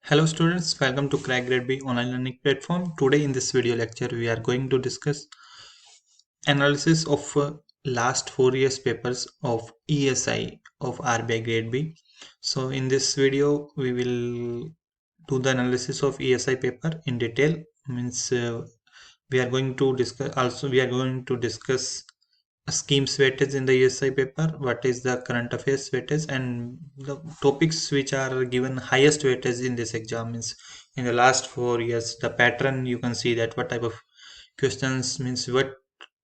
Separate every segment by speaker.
Speaker 1: Hello students, welcome to Crack Grade B online learning platform. Today in this video lecture we are going to discuss analysis of last 4 years papers of ESI of RBI Grade B. So in this video we will do the analysis of ESI paper in detail. Means we are going to discuss schemes weightage in the ESI paper, what is the current affairs weightage, and the topics which are given highest weightage in this exam. Means in the last 4 years the pattern you can see that what type of questions, means what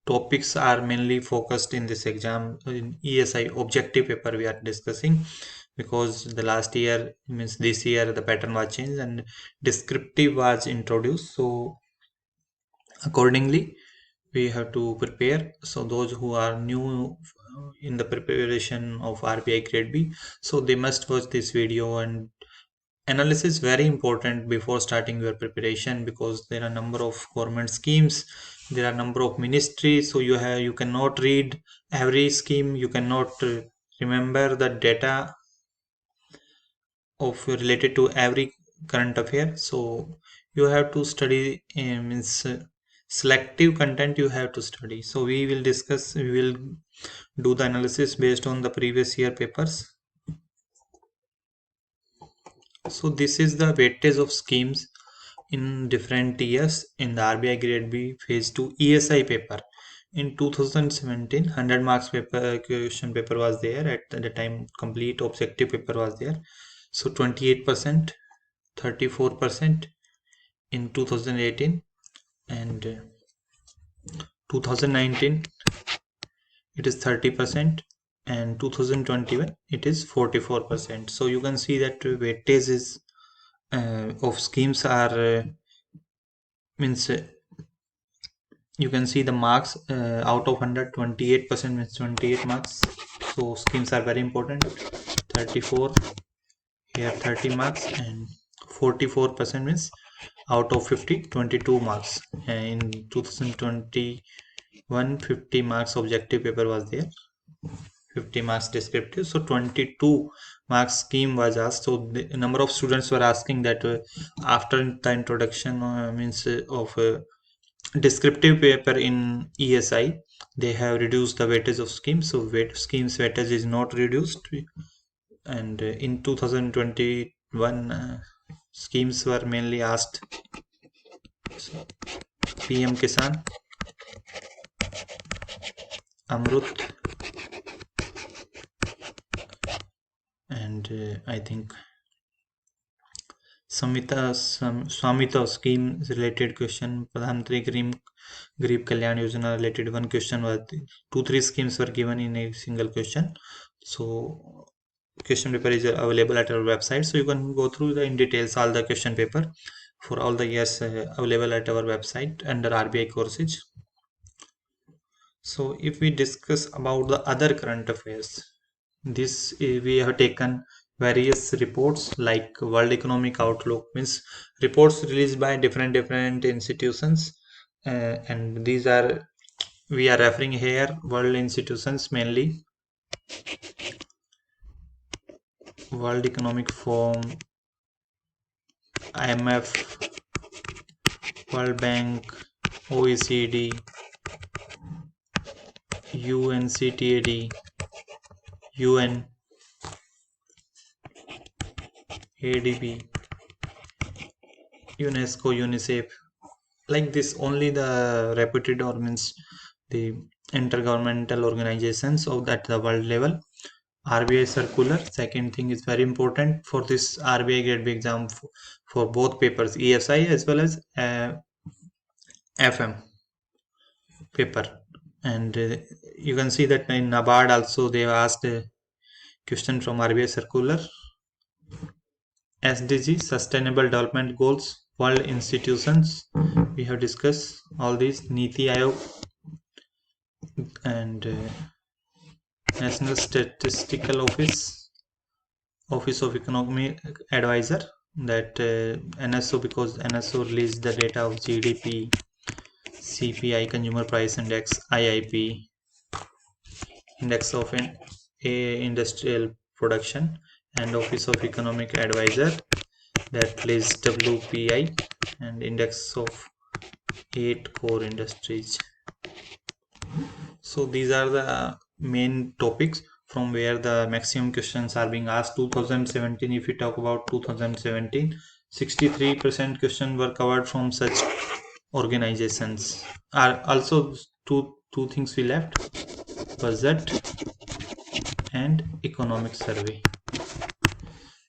Speaker 1: topics are mainly focused in this exam. In ESI objective paper we are discussing, because the last year, means this year, the pattern was changed and descriptive was introduced, so accordingly we have to prepare. So those who are new in the preparation of RBI grade B, so they must watch this video. And analysis is very important before starting your preparation, because there are number of government schemes, there are number of ministries, so you cannot read every scheme, you cannot remember the data of related to every current affair. So you have to study, means selective content you have to study. So we will do the analysis based on the previous year papers. So this is the weightage of schemes in different years in the RBI grade B phase 2 ESI paper. In 2017, 100 marks paper question paper was there. At the time complete objective paper was there. So 28%, 34% in 2018, and 2019 it is 30%, and 2021 it is 44%. So you can see that weightage is of schemes are means you can see the marks out of 100, 28% means 28 marks. So schemes are very important. 34 here, 30 marks, and 44% means out of 50, 22 marks. In 2021, 50 marks objective paper was there, 50 marks descriptive, so 22 marks scheme was asked. So the number of students were asking that after the introduction, means of descriptive paper in ESI, they have reduced the weightage of schemes, so schemes weightage is not reduced. And in 2021 schemes were mainly asked. So, PM Kisan, Amrut, and I think Swamita scheme related question, Pradhan Mantri Garib Kalyan Yojana related one question was, 2-3 schemes were given in a single question. So question paper is available at our website, so you can go through the in details all the question paper for all the years available at our website under RBI courses. So if we discuss about the other current affairs, this we have taken various reports like World Economic Outlook, means reports released by different institutions, and these are, we are referring here world institutions mainly: World Economic Forum, IMF, World Bank, OECD, UNCTAD, UN, ADB, UNESCO, UNICEF, like this. Only the reputed, or means the intergovernmental organizations of that the world level. RBI circular, second thing is very important for this RBI grade B exam, for both papers, ESI as well as FM paper. And you can see that in NABARD also they have asked a question from RBI circular. SDG, Sustainable Development Goals, world institutions, we have discussed all these. Niti Aayog and National Statistical Office, Office of Economic Advisor, that NSO, because NSO released the data of GDP, CPI, Consumer Price Index, IIP, Index of Industrial Production, and Office of Economic Advisor that plays WPI, and index of 8 core industries. So these are the main topics from where the maximum questions are being asked. 2017, if we talk about 2017, 63% questions were covered from such organizations. Are also two things we left: budget and economic survey.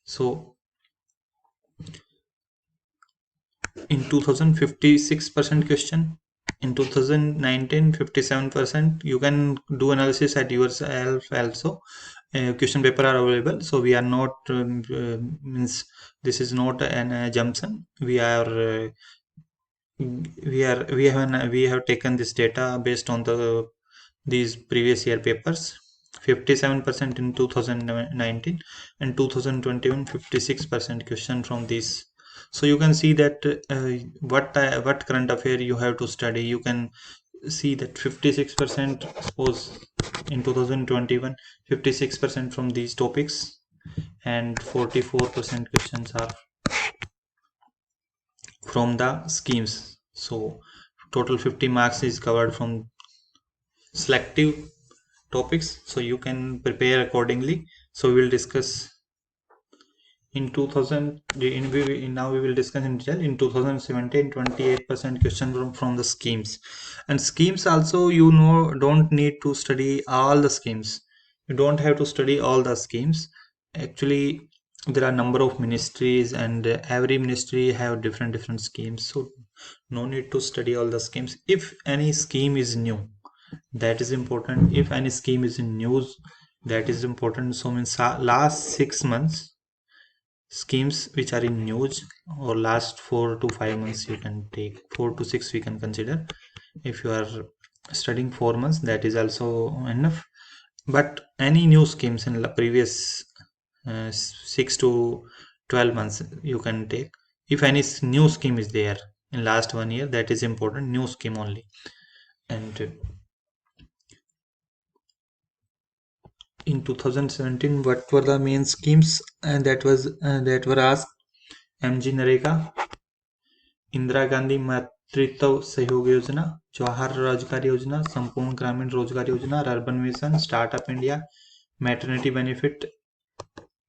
Speaker 1: So in 2056% question, in 2019 57%. You can do analysis at yourself also. Question paper are available, so we are not means this is not an assumption. We have taken this data based on these previous year papers. 57% in 2019 and 2021 56% question from these. So you can see that what current affair you have to study. You can see that 56% suppose in 2021, 56% from these topics, and 44% questions are from the schemes. So total 50 marks is covered from selective topics, so you can prepare accordingly. So we will discuss in 2000 now we will discuss in detail. In 2017, 28% question from the schemes. And schemes also, don't need to study all the schemes. You don't have to study all the schemes. Actually, there are number of ministries, and every ministry have different schemes, so no need to study all the schemes. If any scheme is new, that is important. If any scheme is in news, that is important. So means last 6 months schemes which are in news, or last 4 to 5 months, you can take 4 to 6 we can consider. If you are studying 4 months, that is also enough. But any new schemes in the previous 6 to 12 months you can take. If any new scheme is there in last 1 year, that is important. New scheme only. And in 2017, what were the main schemes that were asked? MG Nareka, Indira Gandhi मातृत्व सहयोग योजना, जवाहर रोजगार योजना, संपूर्ण ग्रामीण रोजगार योजना, urban mission, startup India, maternity benefit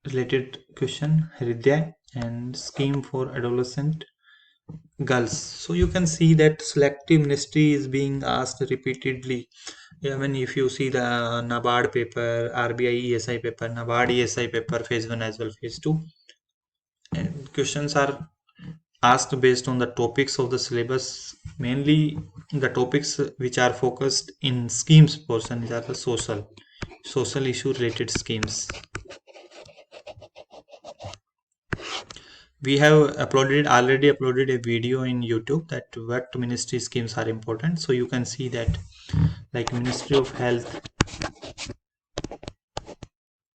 Speaker 1: related question, Hridaya, and scheme for adolescent girls. So you can see that selective ministry is being asked repeatedly. Even if you see the NABARD paper, RBI ESI paper, NABARD ESI paper, phase 1 as well phase 2, and questions are asked based on the topics of the syllabus. Mainly the topics which are focused in schemes portion are the social issue related schemes. We have already uploaded a video in YouTube that what ministry schemes are important. So you can see that, like Ministry of Health,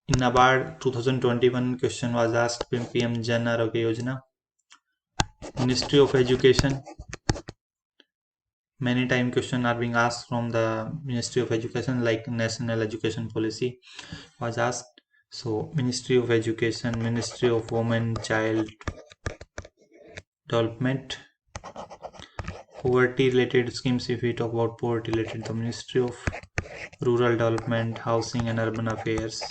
Speaker 1: in NABARD 2021 question was asked, PM Jan Arogya Yojana. Ministry of Education, many time question are being asked from the Ministry of Education, like National Education Policy was asked. So Ministry of Education, Ministry of Women Child Development, poverty related schemes. If we talk about poverty related, the Ministry of Rural Development, Housing and Urban Affairs,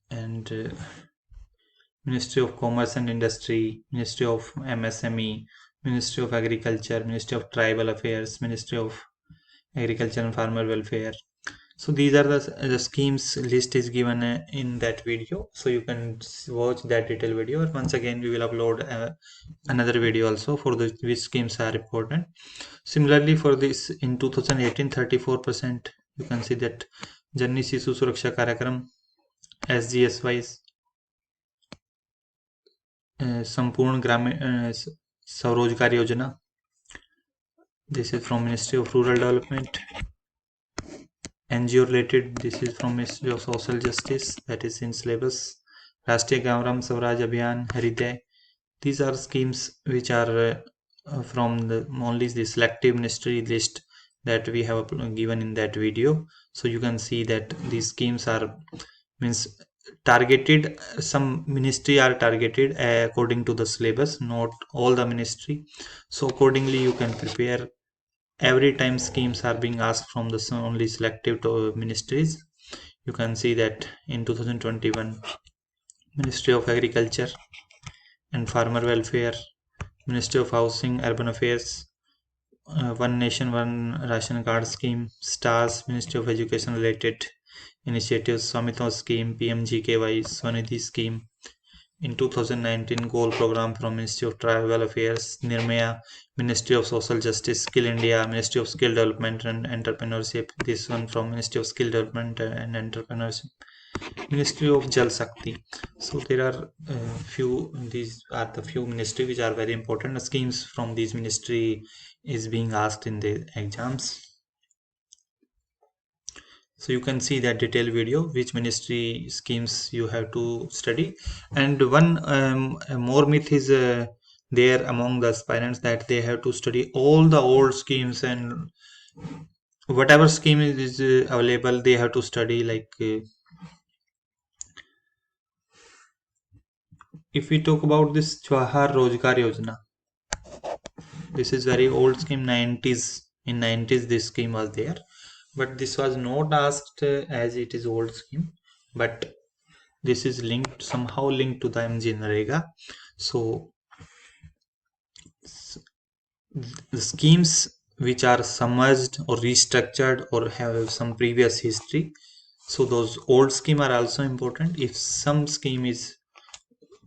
Speaker 1: and Ministry of Commerce and Industry, Ministry of MSME, Ministry of Agriculture, Ministry of Tribal Affairs, Ministry of Agriculture and Farmer Welfare. So these are the schemes list is given in that video, so you can watch that detailed video. Once again, we will upload another video also for the which schemes are important. Similarly, for this in 2018, 34%, you can see that Janni Shisu Suraksha Karyakram, SGSY, संपूर्ण ग्रामीण स्वरोजगार योजना, this is from Ministry of Rural Development. NGO related, this is from Ministry of Social Justice, that is in syllabus. Rashtriya Gram Swaraj Abhiyan, Hridaya, these are schemes which are from only the selective ministry list that we have given in that video. So you can see that these schemes are means targeted. Some ministry are targeted according to the syllabus, not all the ministry. So accordingly you can prepare. Every time schemes are being asked from the only selective ministries. You can see that in 2021 Ministry of Agriculture and Farmer Welfare, Ministry of Housing, Urban Affairs, One Nation, One Ration Card Scheme, STARS, Ministry of Education related initiatives, Swamito Scheme, PMGKY, Swanidhi Scheme. In 2019, Goal Program from Ministry of Tribal Affairs, Nirmaya, Ministry of Social Justice, Skill India, Ministry of Skill Development and Entrepreneurship. This one from Ministry of Skill Development and Entrepreneurship. Ministry of Jal Shakti. So there are few. These are the few ministry which are very important. Schemes from these ministry is being asked in the exams. So you can see that detailed video which ministry schemes you have to study. And one more myth is there among the aspirants, that they have to study all the old schemes, and whatever scheme is available they have to study. Like if we talk about this Jawahar Rozgar Yojana, this is very old scheme. 90s, in 90s this scheme was there, but this was not asked as it is old scheme, but this is linked, somehow linked to the MG Narega. So the schemes which are submerged or restructured or have some previous history, so those old scheme are also important. If some scheme is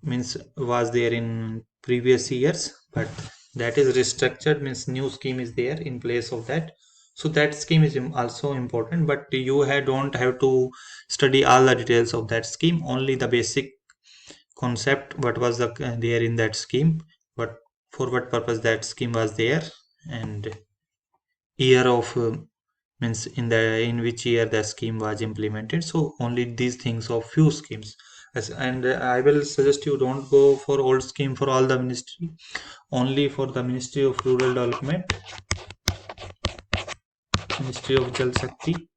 Speaker 1: means was there in previous years, but that is restructured, means new scheme is there in place of that, so that scheme is also important. But you don't have to study all the details of that scheme, only the basic concept, what was there in that scheme, but for what purpose that scheme was there, and year of means in which year the scheme was implemented. So only these things of few schemes. And I will suggest you don't go for old scheme for all the ministry, only for the Ministry of Rural Development, Ministry of Jal Shakti,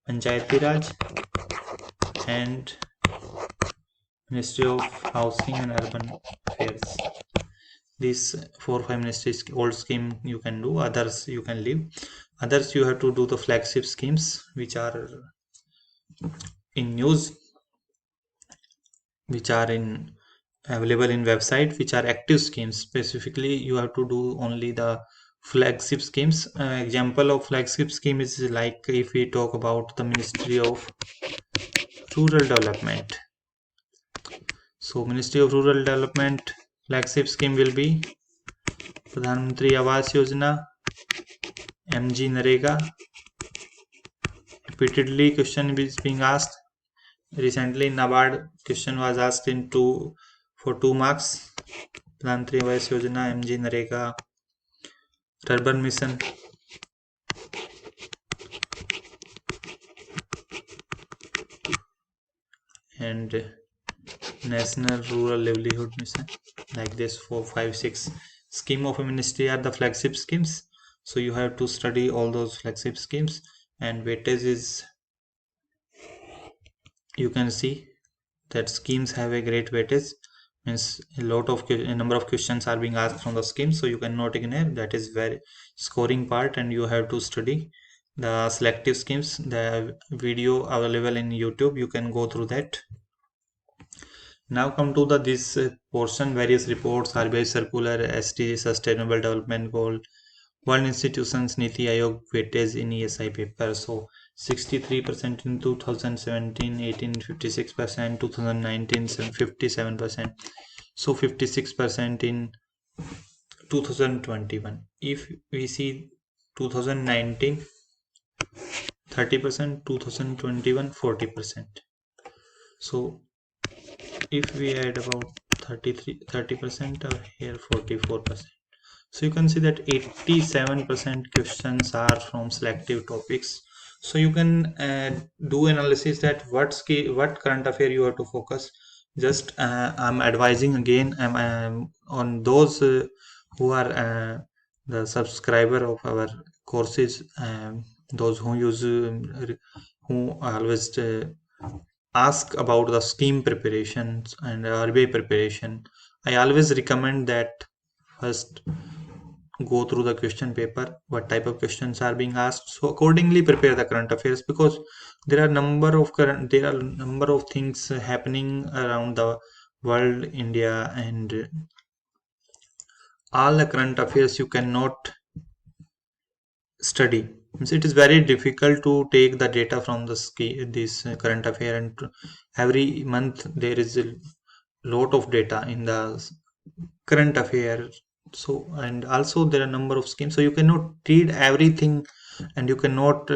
Speaker 1: Panchayati Raj, and Ministry of Housing and Urban Affairs. These 4 5 ministries old scheme you can do, others you can leave. Others you have to do the flagship schemes which are in news, which are in available in website, which are active schemes. Specifically you have to do only the flagship schemes. Example of flagship scheme is like, if we talk about the Ministry of Rural Development, so Ministry of Rural Development flagship scheme will be Pradhan Mantri Awas Yojana, MG Narega. Repeatedly question is being asked. Recently NABARD question was asked in for 2 marks. Pradhan Mantri Awas Yojana, MG Narega, Urban Mission. And National Rural Livelihood Mission. Like this 4 5 6 scheme of a ministry are the flagship schemes. So you have to study all those flagship schemes. And weightage is, you can see that schemes have a great weightage, means a number of questions are being asked from the scheme, so you cannot ignore. That is very scoring part, and you have to study the selective schemes. The video available in YouTube, you can go through that. Now come to this portion: various reports, RBI circular, SDG Sustainable Development Goal, World Institutions, Niti Aayog weightage in ESI paper. So 63% in 2017, 18, 56%, 2019, 57%. So 56% in 2021. If we see 2019, 30%, 2021, 40%. So if we add about 30% here 44%. So you can see that 87% questions are from selective topics. So you can do analysis that what current affair you have to focus. Just I'm advising again, I'm on those who are the subscriber of our courses, those who use who always ask about the scheme preparations and RBI preparation, I always recommend that first go through the question paper, what type of questions are being asked. So accordingly prepare the current affairs, because there are number of things happening around the world, India, and all the current affairs you cannot study. Means it is very difficult to take the data from this current affair, and every month there is a lot of data in the current affair. So, and also there are number of schemes, so you cannot read everything, and you cannot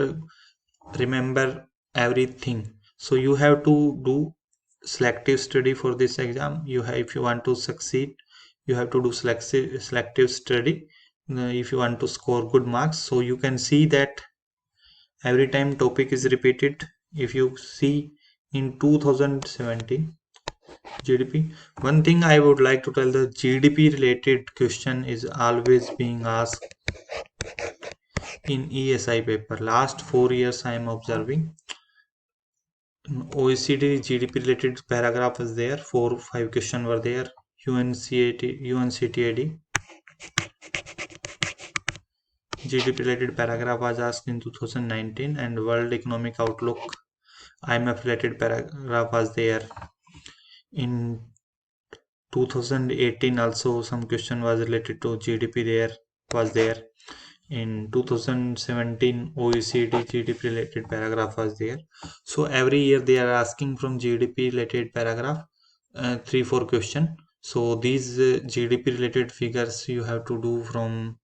Speaker 1: remember everything. So you have to do selective study for this exam. If you want to succeed, you have to do selective study if you want to score good marks. So you can see that every time topic is repeated. If you see in 2017 GDP, one thing I would like to tell, the GDP related question is always being asked in ESI paper. Last 4 years I am observing OECD GDP related paragraph is there. 4 5 question were there. UNCTAD GDP related paragraph was asked in 2019, and World Economic Outlook IMF related paragraph was there in 2018. Also some question was related to GDP there in 2017. OECD GDP related paragraph was there. So every year they are asking from GDP related paragraph 3 4 question. So these GDP related figures you have to do from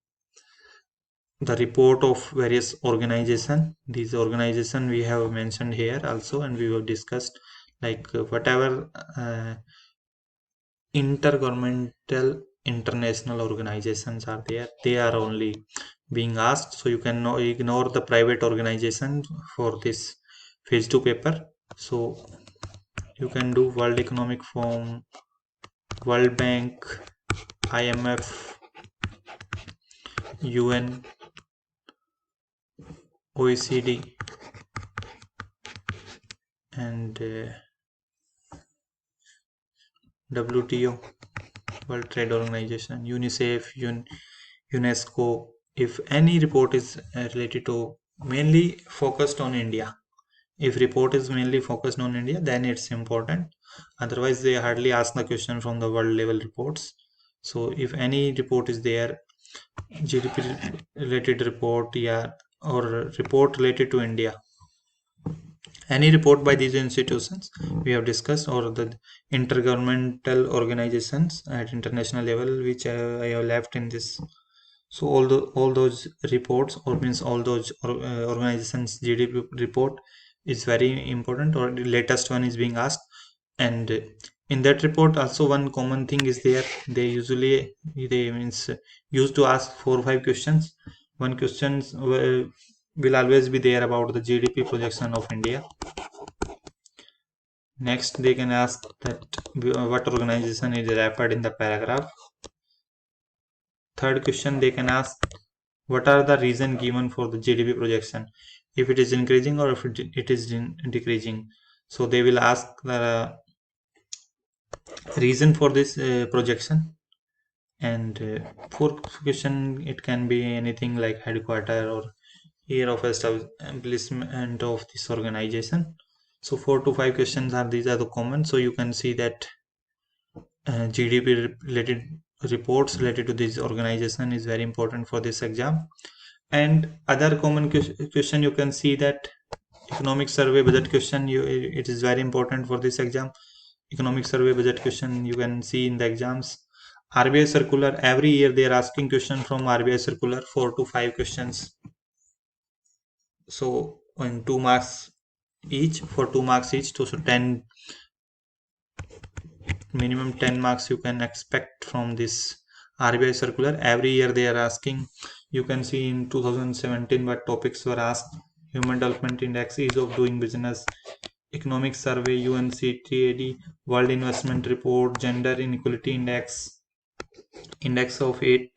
Speaker 1: the report of various organization. These organization we have mentioned here also, and we have discussed, like whatever intergovernmental international organizations are there, they are only being asked. So you can ignore the private organization for this phase 2 paper. So you can do World Economic Forum, World Bank, IMF, UN, OECD, and WTO, World Trade Organization, UNICEF, UNESCO. If any report is related to mainly focused on India, if report is mainly focused on India, then it's important. Otherwise, they hardly ask the question from the world level reports. So if any report is there, GDP related report, yeah, or report related to India, any report by these institutions we have discussed, or the intergovernmental organizations at international level, which I have left in this. So all those reports, or means all those organizations GDP report is very important, or the latest one is being asked. And in that report also one common thing is there. They means used to ask 4 5 questions. One question will always be there about the GDP projection of India. Next, they can ask that what organization is referred in the paragraph. Third question, they can ask what are the reason given for the GDP projection, if it is increasing or if it is decreasing. So they will ask the reason for this projection. And fourth question, it can be anything like headquarter or year of establishment of this organization. So 4 to 5 questions are these are the common. So you can see that GDP related reports related to this organization is very important for this exam. And other common question, you can see that economic survey budget question, it is very important for this exam. Economic survey budget question you can see in the exams. RBI circular, every year they are asking question from RBI circular, 4 to 5 questions. So in 2 marks each, for 2 marks each, so 10, minimum 10 marks you can expect from this RBI circular. Every year they are asking. You can see in 2017 what topics were asked: Human Development Index, ease of doing business, economic survey, UNCTAD, World Investment Report, Gender Inequality Index, Index of Eight,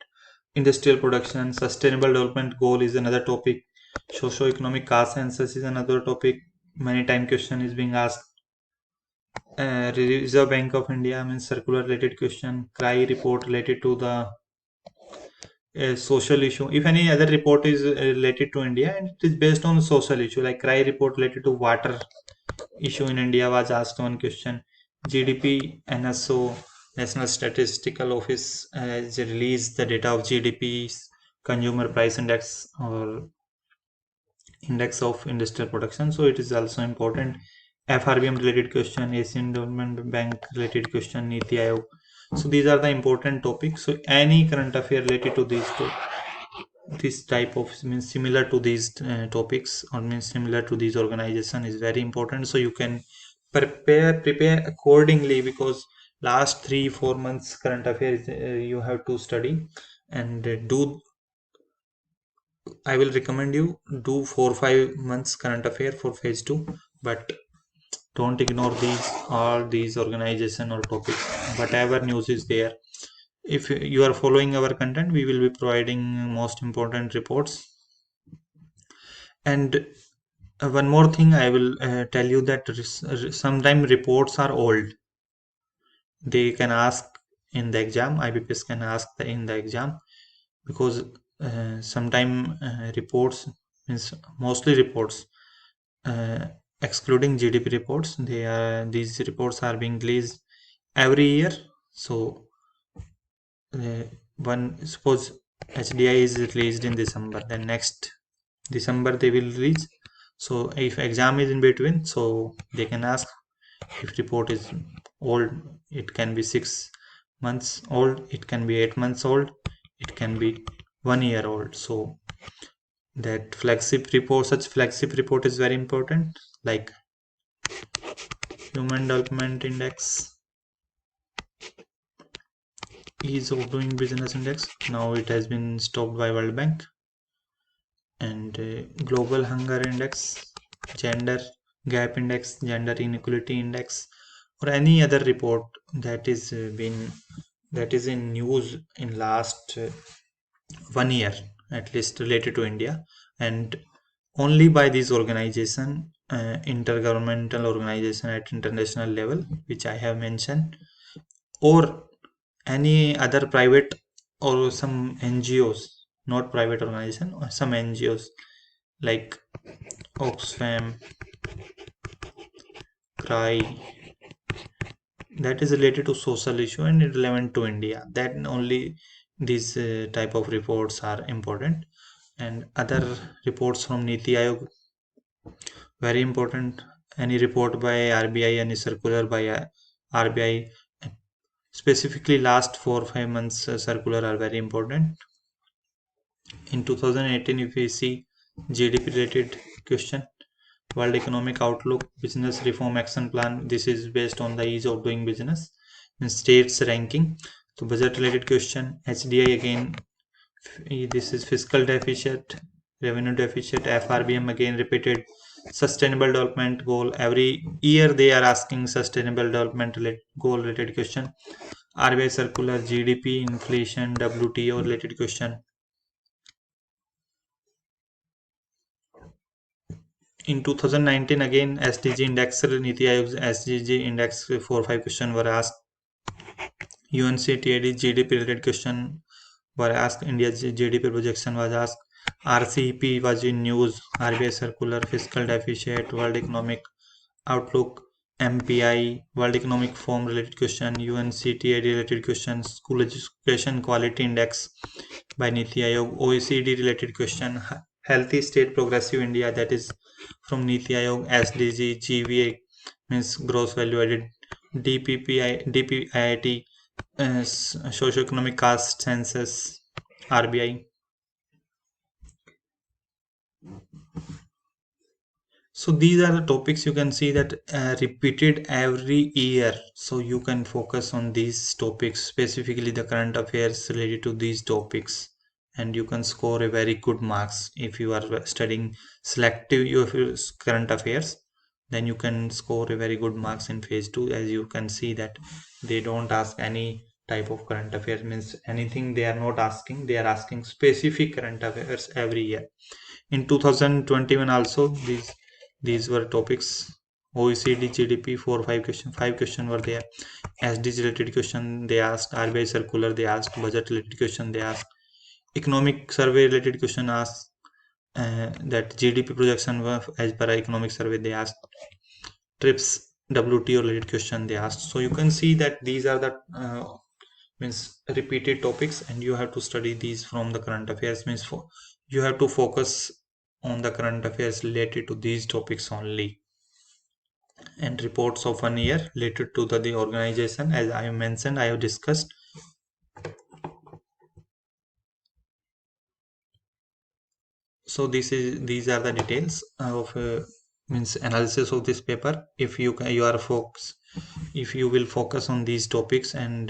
Speaker 1: Industrial Production, Sustainable Development Goal is another topic, Socio-economic caste census is another topic. Many time question is being asked. Reserve Bank of India means circular related question. CRY report related to the social issue. If any other report is related to India and it is based on social issue, like CRY report related to water issue in India was asked one question. GDP NSO National Statistical Office has released the data of GDP, Consumer Price Index or Index of Industrial Production. So it is also important. FRBM related question, Asian Development Bank related question, Niti Aayog. So these are the important topics. So any current affair related to this type of means similar to these topics or means similar to these organization is very important. So you can prepare accordingly, because last 3-4 months current affairs you have to study and do. I will recommend you do 4-5 months current affair for phase 2, but don't ignore these all these organization or topics. Whatever news is there, if you are following our content, we will be providing most important reports. And one more thing I will tell you that sometimes reports are old. They can ask in the exam. IBPS can ask in the exam, because sometime reports means mostly reports uh, excluding GDP reports. These reports are being released every year. So uh, one suppose HDI is released in December, then next December they will release. So if exam is in between, so they can ask. If report is old, it can be 6 months old, it can be 8 months old, it can be 1 year old. So that flagship report, such flagship report is very important, like Human Development Index, Ease of Doing Business Index. Now it has been stopped by World Bank. And Global Hunger Index, Gender Gap Index, Gender Inequality Index, or any other report that is that is in news in last 1 year at least related to India, and only by these organization, intergovernmental organization at international level, which I have mentioned, or any other private or some NGOs, not private organization, or some NGOs like Oxfam, CRY, that is related to social issue and relevant to India. That only these type of reports are important. And other reports from Niti Aayog, very important. Any report by RBI, any circular by RBI, specifically last 4-5 months circular are very important. In 2018, if we see GDP related question, World Economic Outlook, Business Reform Action Plan. This is based on the ease of doing business in states ranking. So budget related question, HDI again. This is fiscal deficit, revenue deficit. FRBM again repeated. Sustainable development goal. Every year they are asking sustainable development goal related question. RBI circular, GDP, inflation, WTO related question. In 2019 again, SDG index, Niti Aayog's SDG index 4-5 question were asked. UNCTAD GDP related question were asked. India's GDP projection was asked. RCEP was in news. RBI circular, fiscal deficit, World Economic Outlook, MPI, World Economic Forum related question, UNCTAD related question, School Education Quality Index by Niti Aayog, OECD related question, Healthy State Progressive India, that is from Niti Aayog, SDG, GVA means gross value added, DPIIT, socioeconomic caste census, RBI. So these are the topics you can see that repeated every year. So you can focus on these topics, specifically the current affairs related to these topics, and you can score a very good marks if you are studying selective your current affairs. Then you can score a very good marks in phase 2. As you can see that they don't ask any type of current affairs, means anything they are not asking. They are asking specific current affairs every year. In 2021 also these were topics OECD, GDP, 5 question were there. SDG related question they asked, RBI circular they asked, budget related question they asked, economic survey related question asked, that GDP projection as per economic survey they asked, TRIPS WTO related question they asked. So you can see that these are the means repeated topics, and you have to study these from the current affairs. Means for you have to focus on the current affairs related to these topics only, and reports of 1 year related to the organization. As I mentioned, I have discussed. So these are the details of means analysis of this paper. If you are focus, if you will focus on these topics and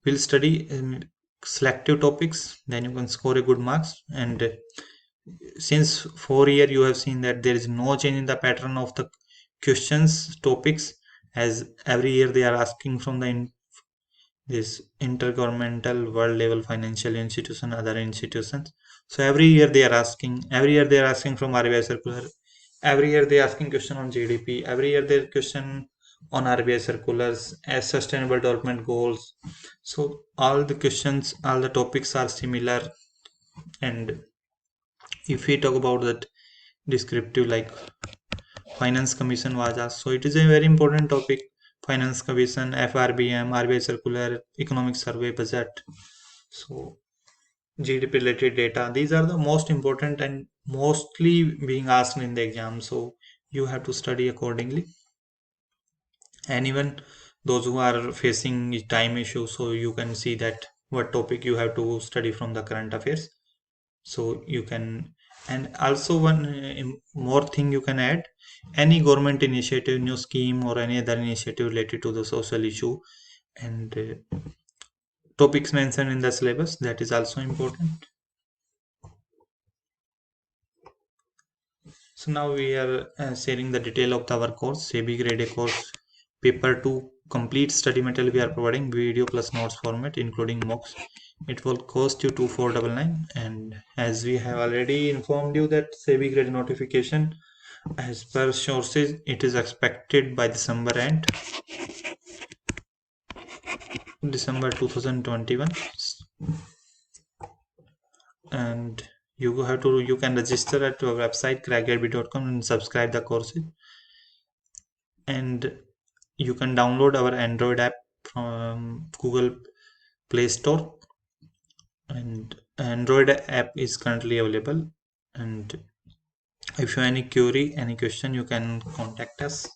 Speaker 1: will study selective topics, then you can score a good marks. And since 4 year you have seen that there is no change in the pattern of the questions topics, as every year they are asking from the this intergovernmental world level financial institution, other institutions. So every year they are asking from RBI circular, every year they are asking question on GDP, every year they question on RBI circulars as sustainable development goals. So all the questions, all the topics are similar. And if we talk about that descriptive, like finance commission was asked, so it is a very important topic. Finance commission, FRBM, RBI circular, economic survey, budget, so GDP related data, these are the most important and mostly being asked in the exam. So you have to study accordingly. And even those who are facing time issue, so you can see that what topic you have to study from the current affairs. So you can, and also one more thing you can add, any government initiative, new scheme, or any other initiative related to the social issue, and topics mentioned in the syllabus, that is also important. So now we are sharing the detail of our course, SEBI Grade A course, paper 2 complete study material we are providing, video plus notes format including mocks. It will cost you 2499, and as we have already informed you that SEBI Grade notification as per sources it is expected by December end, December 2021, and you can register at our website crackgradeb.com and subscribe the courses. And you can download our Android app from Google Play Store, and Android app is currently available. And if you have any query, any question, you can contact us.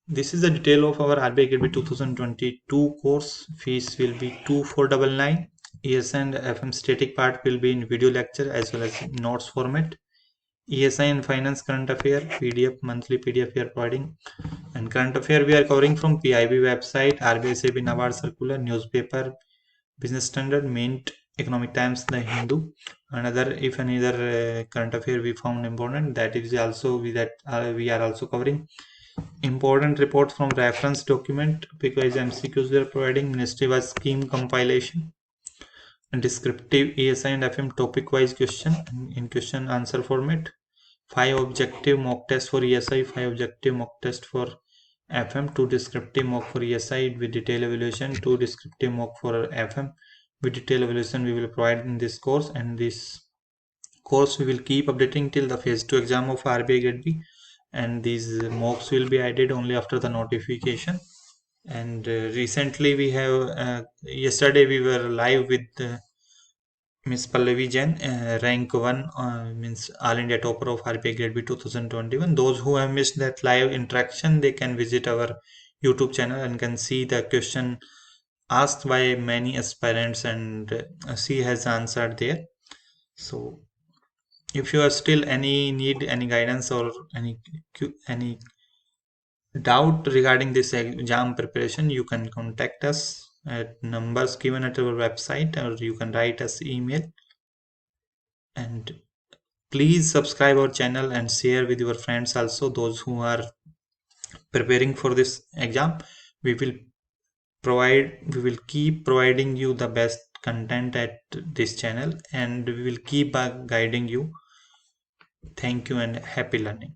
Speaker 1: This is the detail of our RBI Grade B 2022 course. Fees will be 2499. ES and FM static part will be in video lecture as well as notes format. ESI and finance current affair PDF, monthly PDF we are providing. And current affair we are covering from PIB website, RBI SEBI NABARD circular, newspaper, Business Standard, Mint, Economic Times, The Hindu. Another, if any other current affair we found important, that is also we are also covering. Important reports from reference document, because MCQs we are providing. Ministry was scheme compilation, and descriptive ESI and FM topic wise question in question answer format. 5 objective mock test for ESI, 5 objective mock test for FM, 2 descriptive mock for ESI with detailed evaluation, 2 descriptive mock for FM with detailed evaluation we will provide in this course. And this course we will keep updating till the phase 2 exam of RBI Grade B, and these mocks will be added only after the notification. And recently we have yesterday we were live with Miss Pallavi Jain, rank 1, means All India topper of RBI Grade B 2021. Those who have missed that live interaction, they can visit our YouTube channel and can see the question asked by many aspirants, and she has answered there. So if you are still need any guidance or any doubt regarding this exam preparation, you can contact us at numbers given at our website, or you can write us email. And please subscribe our channel and share with your friends also, those who are preparing for this exam. We will keep providing you the best content at this channel, and we will keep guiding you Thank you and happy learning.